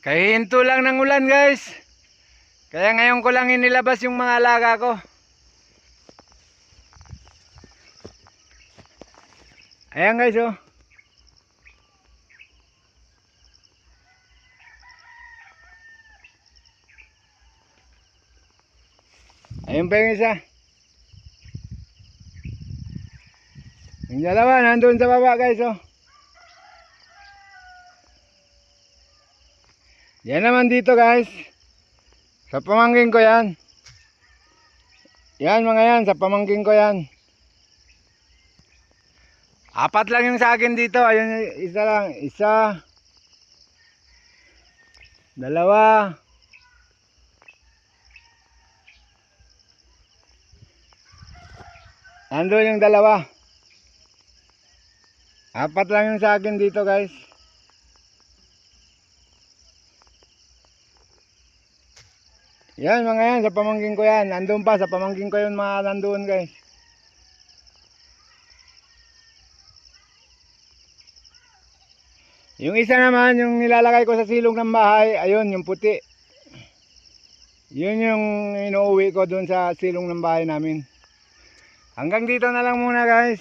Kahinto lang ng ulan guys. Kaya ngayon ko lang inilabas yung mga alaga ko. Ayan guys oh. Ayun pa yung isa. Yung dalawa nandun sa baba guys oh. Yan naman dito guys. Sa pamangkin ko yan. Yan mga yan, sa pamangkin ko yan. Apat lang yung sa akin dito. Ayun, isa lang. Isa. Dalawa. Nandun yung dalawa. Apat lang yung sa akin dito guys. Yan mga yan, sa pamangkin ko yan. Nandun pa, sa pamangkin ko yun mga nandun guys. Yung isa naman, yung nilalagay ko sa silong ng bahay, ayun, yung puti. Yun yung inuuwi ko dun sa silong ng bahay namin. Hanggang dito na lang muna guys.